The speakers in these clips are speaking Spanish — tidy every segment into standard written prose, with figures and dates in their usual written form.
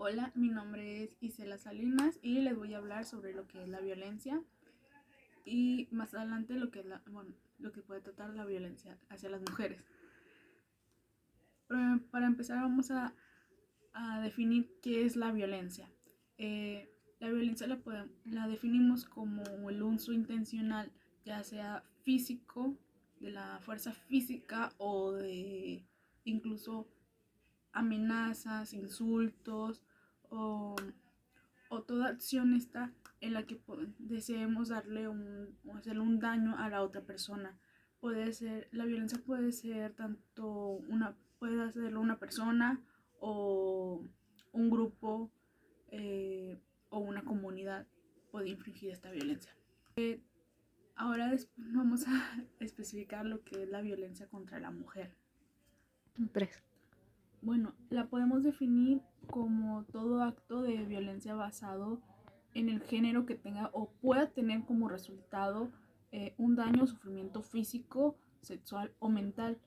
Hola, mi nombre es Isela Salinas y les voy a hablar sobre lo que es la violencia y más adelante lo que es lo que puede tratar la violencia hacia las mujeres. Para empezar vamos a definir qué es la violencia. La violencia la definimos como el uso intencional, ya sea físico, de la fuerza física o de incluso amenazas, insultos o toda acción está en la que deseemos darle o hacerle un daño a la otra persona. La violencia puede ser puede hacerlo una persona o un grupo o una comunidad puede infringir esta violencia. Ahora después vamos a especificar lo que es la violencia contra la mujer. 3. Bueno, la podemos definir como todo acto de violencia basado en el género que tenga o pueda tener como resultado un daño o sufrimiento físico, sexual o mental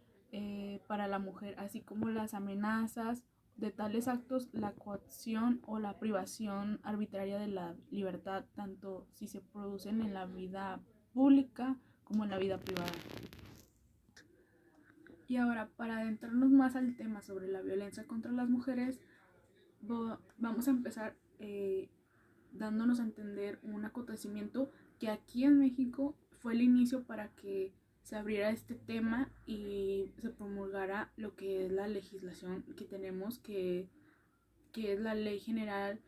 para la mujer, así como las amenazas de tales actos, la coacción o la privación arbitraria de la libertad, tanto si se producen en la vida pública como en la vida privada. Y ahora, para adentrarnos más al tema sobre la violencia contra las mujeres, vamos a empezar dándonos a entender un acontecimiento que aquí en México fue el inicio para que se abriera este tema y se promulgara lo que es la legislación que tenemos, que es la Ley General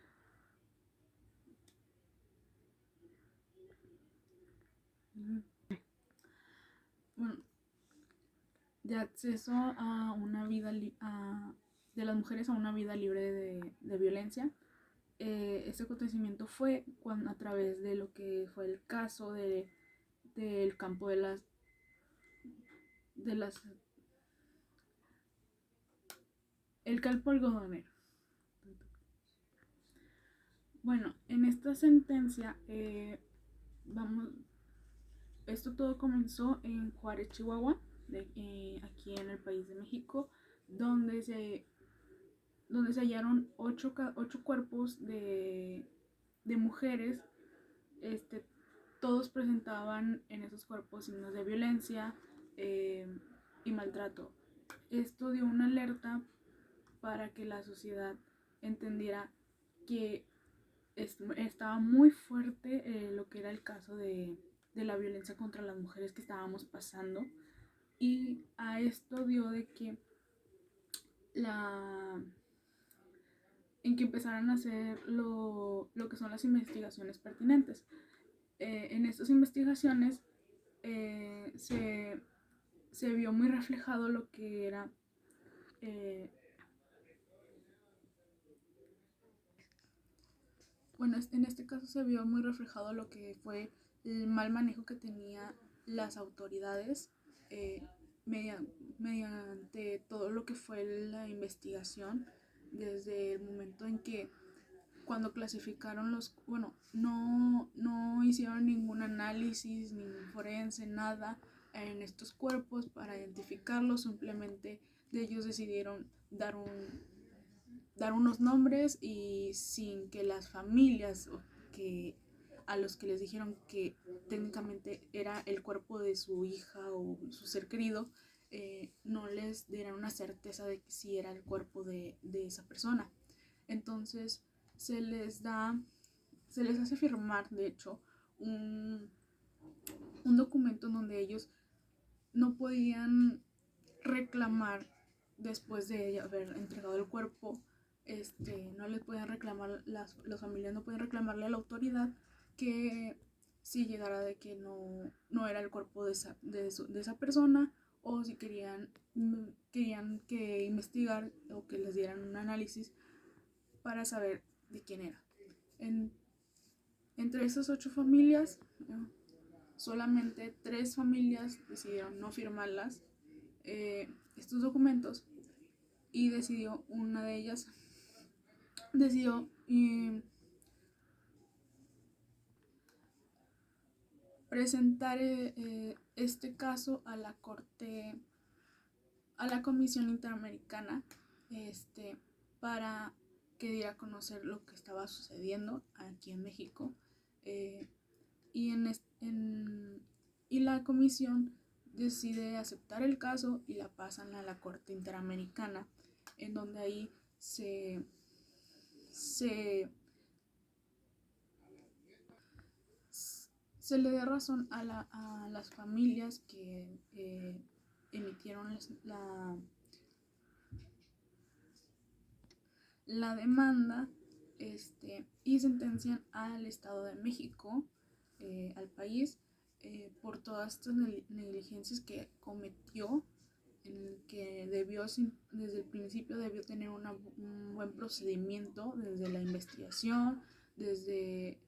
bueno, de acceso a una vida de las mujeres a una vida libre de violencia. Este acontecimiento fue a través de lo que fue el caso del campo de las el campo algodonero. Bueno, en esta sentencia vamos esto todo comenzó en Juárez, Chihuahua, aquí en el país de México, donde se hallaron ocho cuerpos de mujeres. este, Todos presentaban en esos cuerpos signos de violencia eh, y maltrato. Esto dio una alerta para que la sociedad entendiera que estaba muy fuerte lo que era el caso de la violencia contra las mujeres que estábamos pasando. Y a esto dio de que la en que empezaran a hacer lo que son las investigaciones pertinentes. En estas investigaciones se vio muy reflejado lo que era bueno, en este caso se vio muy reflejado lo que fue el mal manejo que tenía las autoridades eh, mediante todo lo que fue la investigación, desde el momento en que cuando clasificaron no hicieron ningún análisis, ningún forense, nada en estos cuerpos para identificarlos, simplemente de ellos decidieron dar unos nombres y sin que las familias que a los que les dijeron que técnicamente era el cuerpo de su hija o su ser querido, no les dieran una certeza de que sí era el cuerpo de esa persona. Entonces se les da, se les hace firmar, de hecho, un documento en donde ellos no podían reclamar después de haber entregado el cuerpo. No les pueden reclamar, las familias no pueden reclamarle a la autoridad que si llegara de que no era el cuerpo de esa persona, o si querían que investigar o que les dieran un análisis para saber de quién era. En, Entre esas 8 familias, solamente 3 familias decidieron no firmarlas, estos documentos, y una de ellas decidió presentar este caso a la Comisión Interamericana, para que diera a conocer lo que estaba sucediendo aquí en México. Y, y la comisión decide aceptar el caso y la pasan a la Corte Interamericana, en donde ahí se le da razón a las familias que emitieron la demanda, y sentencian al Estado de México, al país, por todas estas negligencias que cometió, en el que desde el principio debió tener un buen procedimiento, desde la investigación, desde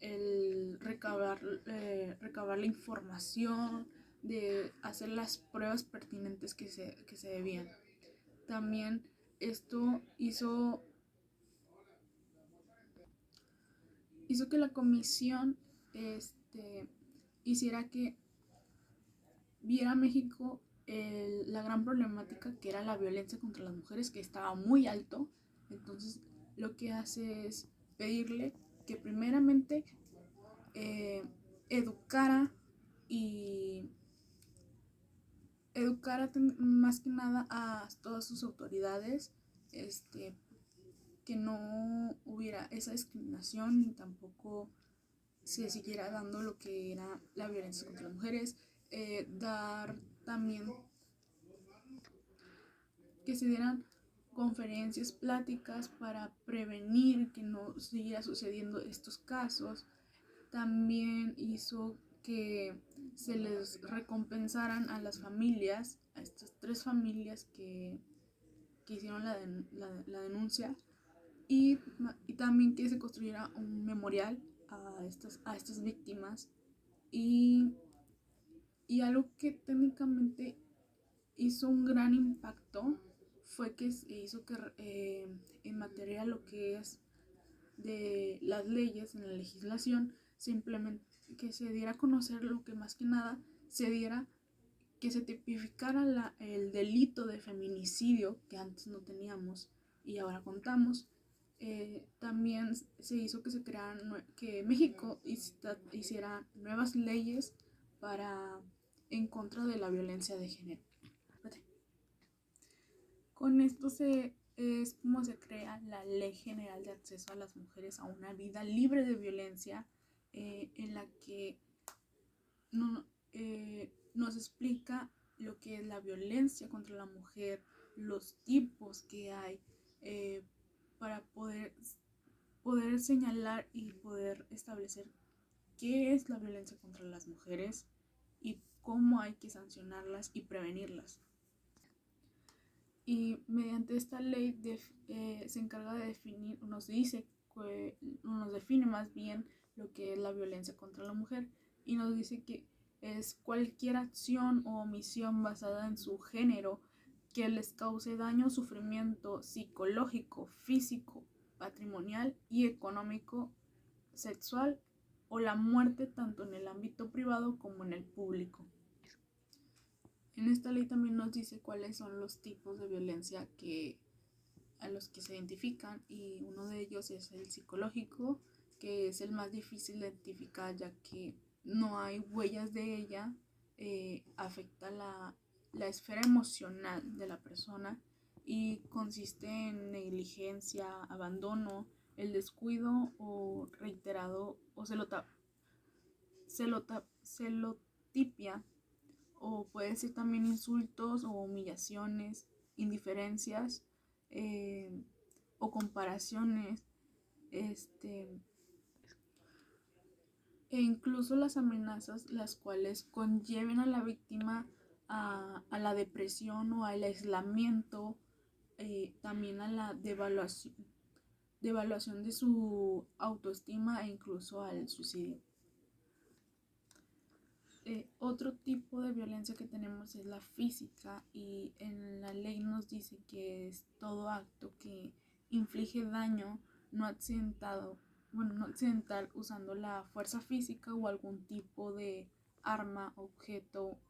el recabar la información, de hacer las pruebas pertinentes que se debían. También esto hizo que la comisión hiciera que viera México la gran problemática que era la violencia contra las mujeres, que estaba muy alto. Entonces lo que hace es pedirle que primeramente educara más que nada a todas sus autoridades, que no hubiera esa discriminación ni tampoco se siguiera dando lo que era la violencia contra las mujeres. Dar también que se dieran conferencias, pláticas para prevenir que no siguiera sucediendo estos casos. También hizo que se les recompensaran a las familias, a estas 3 familias que hicieron la denuncia, y también que se construyera un memorial a estas víctimas. Y algo que técnicamente hizo un gran impacto fue que se hizo que en materia lo que es de las leyes, en la legislación, simplemente que se diera a conocer lo que más que nada que se tipificara el delito de feminicidio, que antes no teníamos y ahora contamos. También se hizo que se que México hiciera nuevas leyes en contra de la violencia de género. Con esto es como se crea la Ley General de Acceso a las Mujeres a una Vida Libre de Violencia, en la que nos explica lo que es la violencia contra la mujer, los tipos que hay, para poder señalar y poder establecer qué es la violencia contra las mujeres y cómo hay que sancionarlas y prevenirlas. Y mediante esta ley se encarga de definir, nos define más bien lo que es la violencia contra la mujer, y nos dice que es cualquier acción o omisión basada en su género que les cause daño o sufrimiento psicológico, físico, patrimonial y económico, sexual, o la muerte tanto en el ámbito privado como en el público. En esta ley también nos dice cuáles son los tipos de violencia a los que se identifican, y uno de ellos es el psicológico, que es el más difícil de identificar ya que no hay huellas de ella. Afecta la esfera emocional de la persona y consiste en negligencia, abandono, el descuido o reiterado o celotipia, o puede ser también insultos o humillaciones, indiferencias, o comparaciones, e incluso las amenazas, las cuales conlleven a la víctima a la depresión o al aislamiento, también a la devaluación de su autoestima e incluso al suicidio. Otro tipo de violencia que tenemos es la física, y en la ley nos dice que es todo acto que inflige daño no accidental usando la fuerza física o algún tipo de arma, objeto,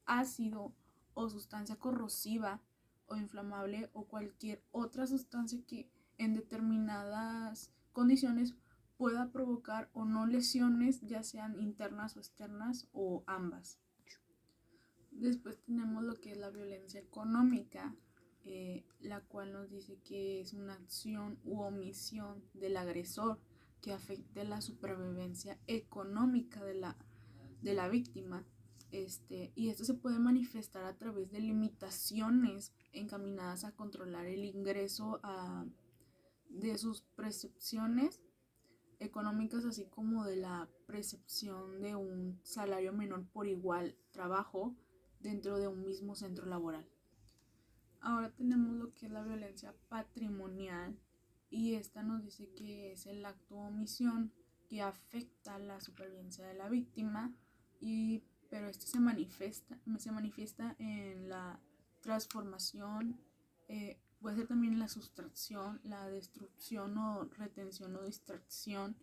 ácido o sustancia corrosiva o inflamable, o cualquier otra sustancia que en determinadas condiciones pueda provocar o no lesiones, ya sean internas o externas o ambas. Después tenemos lo que es la violencia económica, la cual nos dice que es una acción u omisión del agresor que afecte la supervivencia económica de la víctima. Y esto se puede manifestar a través de limitaciones encaminadas a controlar el ingreso de sus percepciones económicas, así como de la percepción de un salario menor por igual trabajo dentro de un mismo centro laboral. Ahora tenemos lo que es la violencia patrimonial, y esta nos dice que es el acto o omisión que afecta la supervivencia de la víctima, pero este se manifiesta en la transformación, puede ser también la sustracción, la destrucción o retención o distracción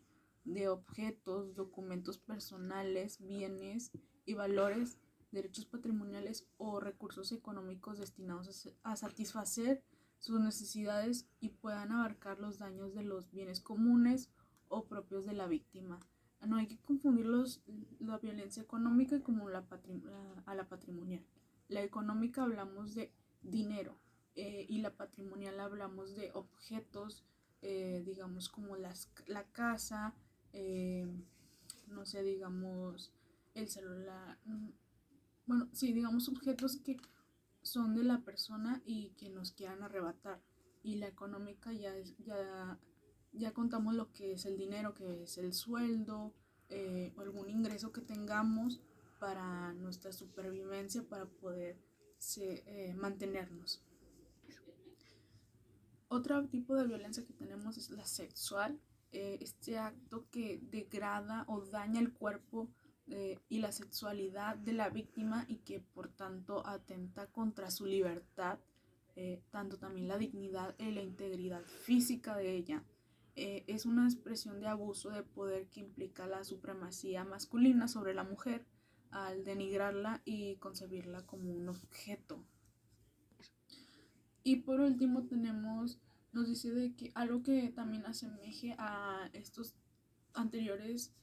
de objetos, documentos personales, bienes y valores, derechos patrimoniales o recursos económicos destinados a satisfacer sus necesidades y puedan abarcar los daños de los bienes comunes o propios de la víctima. No hay que confundir la violencia económica como a la patrimonial. La económica hablamos de dinero, y la patrimonial hablamos de objetos, digamos como la casa, no sé, digamos el celular, bueno, sí, digamos objetos que son de la persona y que nos quieran arrebatar. Y la económica ya contamos lo que es el dinero, que es el sueldo, o algún ingreso que tengamos para nuestra supervivencia, para poder mantenernos. Otro tipo de violencia que tenemos es la sexual, este acto que degrada o daña el cuerpo y la sexualidad de la víctima y que por tanto atenta contra su libertad, tanto también la dignidad y la integridad física de ella. Es una expresión de abuso de poder que implica la supremacía masculina sobre la mujer al denigrarla y concebirla como un objeto. Y por último nos dice de que algo que también asemeje a estos anteriores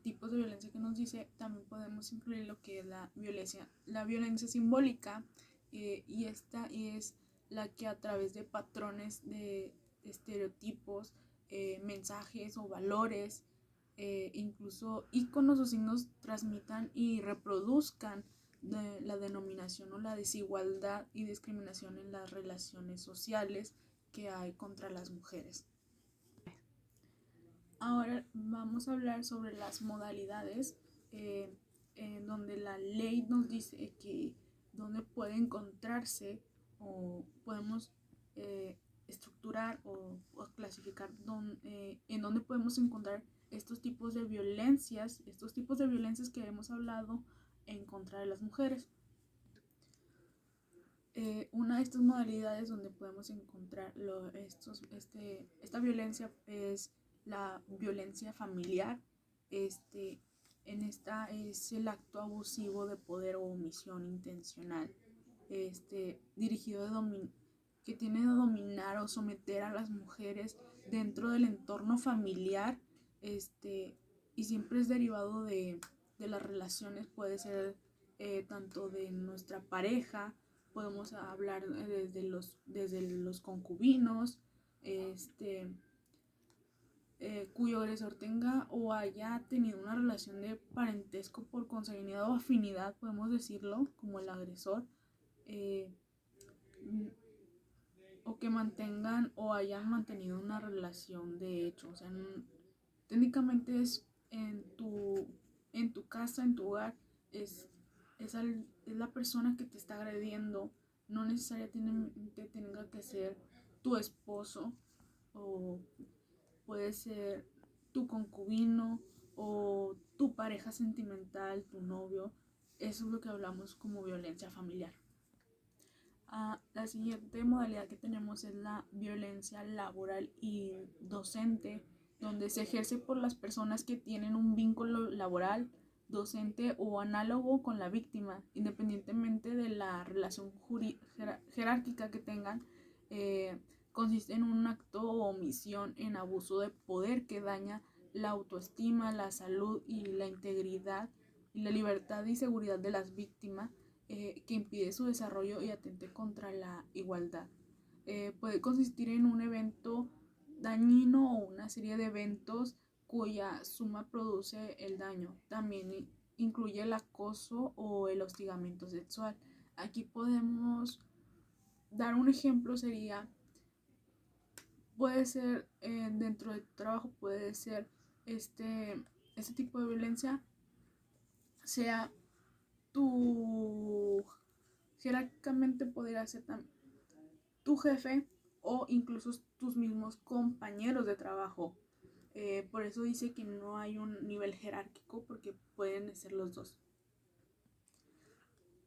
tipos de violencia que nos dice, también podemos incluir lo que es la violencia simbólica, y esta es la que a través de patrones de estereotipos, mensajes o valores, incluso íconos o signos transmitan y reproduzcan la denominación o la desigualdad y discriminación en las relaciones sociales que hay contra las mujeres. Ahora vamos a hablar sobre las modalidades, en donde la ley nos dice que donde puede encontrarse o podemos estructurar o clasificar en donde podemos encontrar estos tipos de violencias que hemos hablado en contra de las mujeres. Una de estas modalidades donde podemos encontrar esta violencia es la violencia familiar. En esta es el acto abusivo de poder o omisión intencional, dirigido que tiene de dominar o someter a las mujeres dentro del entorno familiar, y siempre es derivado de las relaciones, puede ser tanto de nuestra pareja, podemos hablar desde los concubinos, cuyo agresor tenga o haya tenido una relación de parentesco por consanguinidad o afinidad, podemos decirlo, como el agresor, o que mantengan o hayan mantenido una relación de hecho. O sea, técnicamente es en tu casa, en tu hogar, es la persona que te está agrediendo. No necesariamente tenga que ser tu esposo, o puede ser tu concubino o tu pareja sentimental, tu novio. Eso es lo que hablamos como violencia familiar. La siguiente modalidad que tenemos es la violencia laboral y docente, donde se ejerce por las personas que tienen un vínculo laboral, docente o análogo con la víctima, independientemente de la relación jerárquica que tengan. consiste en un acto o omisión en abuso de poder que daña la autoestima, la salud y la integridad y la libertad y seguridad de las víctimas, que impide su desarrollo y atente contra la igualdad. Puede consistir en un evento dañino o una serie de eventos cuya suma produce el daño. También incluye el acoso o el hostigamiento sexual. Aquí podemos dar un ejemplo, puede ser dentro de tu trabajo, puede ser este tipo de violencia, sea tu, jerárquicamente podría ser tu jefe o incluso tus mismos compañeros de trabajo. Por eso dice que no hay un nivel jerárquico porque pueden ser los dos.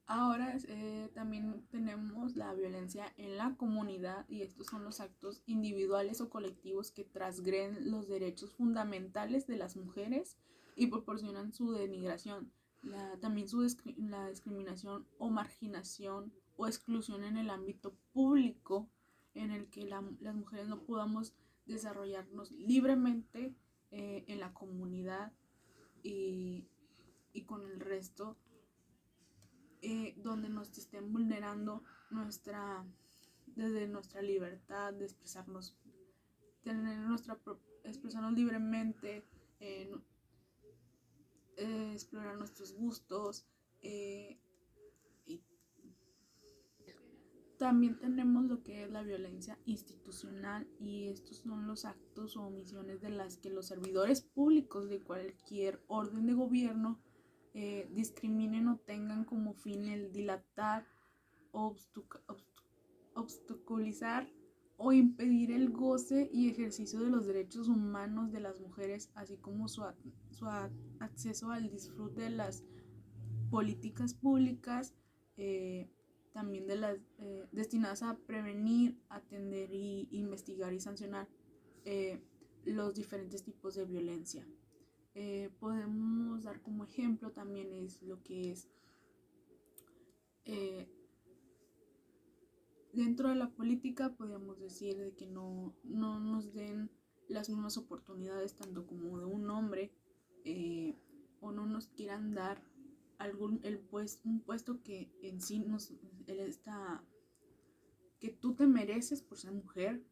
Ahora también tenemos la violencia en la comunidad y estos son los actos individuales o colectivos que transgreden los derechos fundamentales de las mujeres y proporcionan su denigración, también la discriminación o marginación o exclusión en el ámbito público en el que las mujeres no podamos desarrollarnos libremente en la comunidad y con el resto, donde nos estén vulnerando desde nuestra libertad de expresarnos, expresarnos libremente, eh, explorar nuestros gustos. Y también tenemos lo que es la violencia institucional y estos son los actos o omisiones de las que los servidores públicos de cualquier orden de gobierno discriminen o tengan como fin el dilatar, obstaculizar o impedir el goce y ejercicio de los derechos humanos de las mujeres, así como su acceso al disfrute de las políticas públicas, también de las destinadas a prevenir, atender y investigar y sancionar los diferentes tipos de violencia. Podemos dar como ejemplo también es lo que es dentro de la política. Podríamos decir de que no nos den las mismas oportunidades tanto como de un hombre, o no nos quieran dar un puesto que en sí que tú te mereces por ser mujer.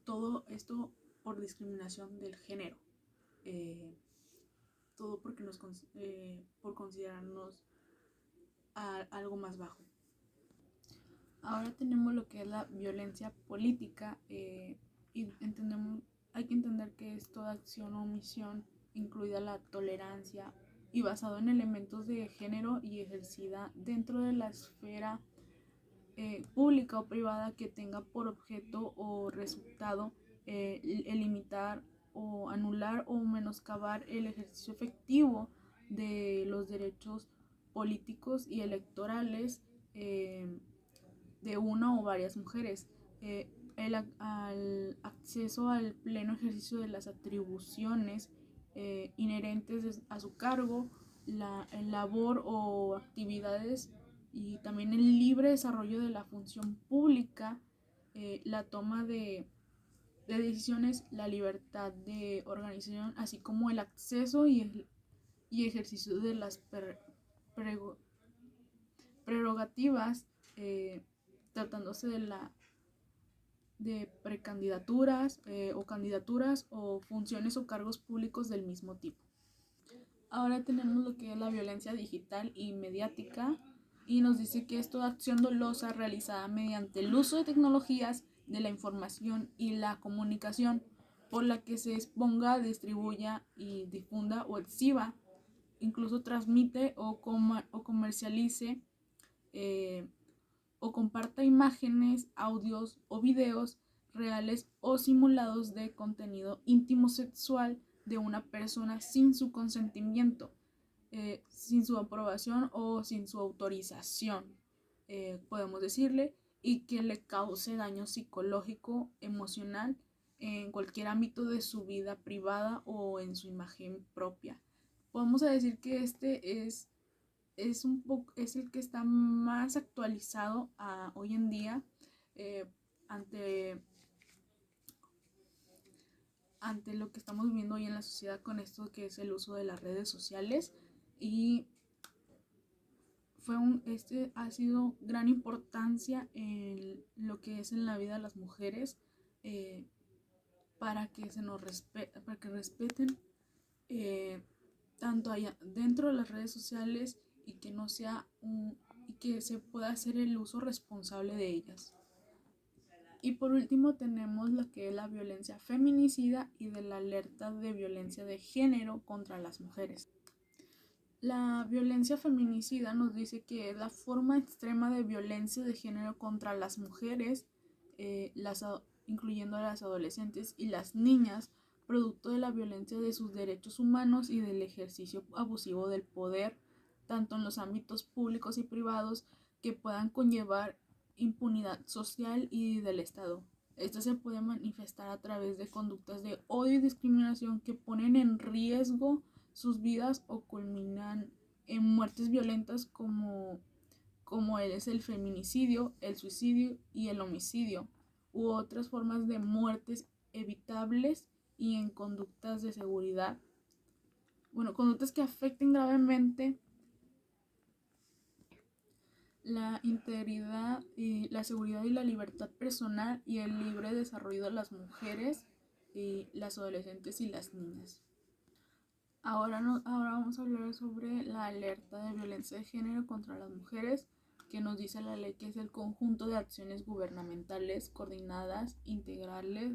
Todo esto por discriminación del género, todo porque por considerarnos algo más bajo. Ahora tenemos lo que es la violencia política, y hay que entender que es toda acción o omisión, incluida la tolerancia, y basado en elementos de género y ejercida dentro de la esfera pública o privada que tenga por objeto o resultado el limitar o anular o menoscabar el ejercicio efectivo de los derechos políticos y electorales de una o varias mujeres, al acceso al pleno ejercicio de las atribuciones inherentes a su cargo, el labor o actividades y también el libre desarrollo de la función pública, la toma de decisiones, la libertad de organización, así como el acceso y ejercicio de las prerrogativas, tratándose de precandidaturas o candidaturas o funciones o cargos públicos del mismo tipo. Ahora tenemos lo que es la violencia digital y mediática y nos dice que es toda acción dolosa realizada mediante el uso de tecnologías de la información y la comunicación por la que se exponga, distribuya y difunda o exhiba, incluso transmite o comercialice o comparta imágenes, audios o videos reales o simulados de contenido íntimo sexual de una persona sin su consentimiento, sin su aprobación o sin su autorización, podemos decirle, y que le cause daño psicológico, emocional, en cualquier ámbito de su vida privada o en su imagen propia. Podemos decir que es el que está más actualizado hoy en día, ante ante lo que estamos viviendo hoy en la sociedad con esto que es el uso de las redes sociales. Y ha sido gran importancia en lo que es en la vida de las mujeres, para que para que respeten, tanto allá dentro de las redes sociales, y que no sea y que se pueda hacer el uso responsable de ellas. Y por último tenemos lo que es la violencia feminicida y de la alerta de violencia de género contra las mujeres. La violencia feminicida nos dice que es la forma extrema de violencia de género contra las mujeres, incluyendo a las adolescentes y las niñas, producto de la violencia de sus derechos humanos y del ejercicio abusivo del poder, tanto en los ámbitos públicos y privados, que puedan conllevar impunidad social y del Estado. Esto se puede manifestar a través de conductas de odio y discriminación que ponen en riesgo sus vidas o culminan en muertes violentas como es el feminicidio, el suicidio y el homicidio, u otras formas de muertes evitables, y en conductas de seguridad. Conductas que afecten gravemente la integridad y la seguridad y la libertad personal y el libre desarrollo de las mujeres y las adolescentes y las niñas. Ahora vamos a hablar sobre la alerta de violencia de género contra las mujeres, que nos dice la ley que es el conjunto de acciones gubernamentales coordinadas, integrales,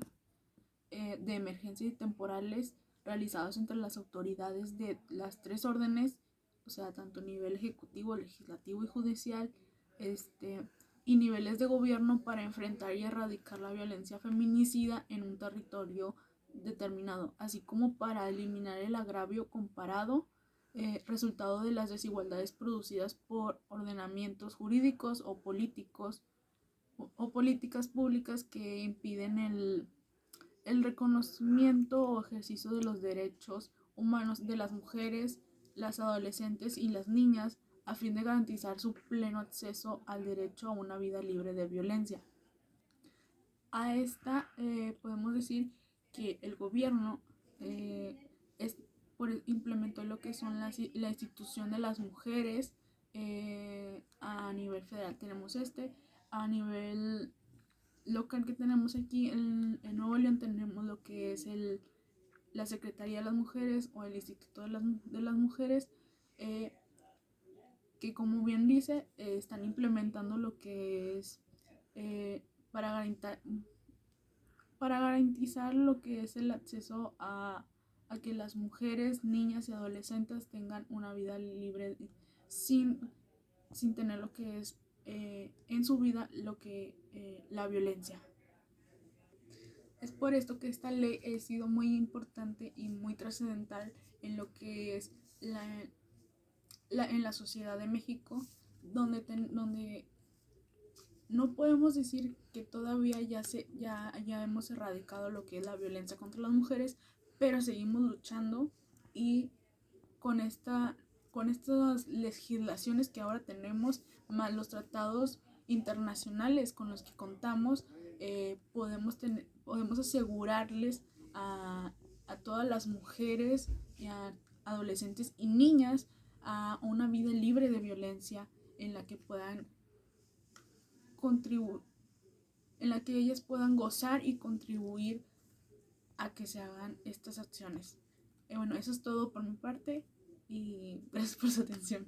de emergencia y temporales, realizados entre las autoridades de las tres órdenes, o sea, tanto nivel ejecutivo, legislativo y judicial, y niveles de gobierno, para enfrentar y erradicar la violencia feminicida en un territorio determinado, así como para eliminar el agravio comparado, resultado de las desigualdades producidas por ordenamientos jurídicos o políticos o políticas públicas que impiden el reconocimiento o ejercicio de los derechos humanos de las mujeres, las adolescentes y las niñas, a fin de garantizar su pleno acceso al derecho a una vida libre de violencia. A esta podemos decir que el gobierno implementó lo que son la institución de las mujeres. A nivel federal tenemos a nivel local que tenemos aquí en Nuevo León tenemos lo que es la Secretaría de las Mujeres o el Instituto de las Mujeres, que como bien dice, están implementando lo que es para garantizar lo que es el acceso a que las mujeres, niñas y adolescentes tengan una vida libre sin tener lo que es en su vida la violencia. Es por esto que esta ley ha sido muy importante y muy trascendental en lo que es en la sociedad de México, donde no podemos decir que todavía ya hemos erradicado lo que es la violencia contra las mujeres, pero seguimos luchando, y con estas legislaciones que ahora tenemos, más los tratados internacionales con los que contamos, podemos asegurarles a todas las mujeres y a adolescentes y niñas a una vida libre de violencia, en la que puedan en la que ellas puedan gozar y contribuir a que se hagan estas acciones. Eso es todo por mi parte, y gracias por su atención.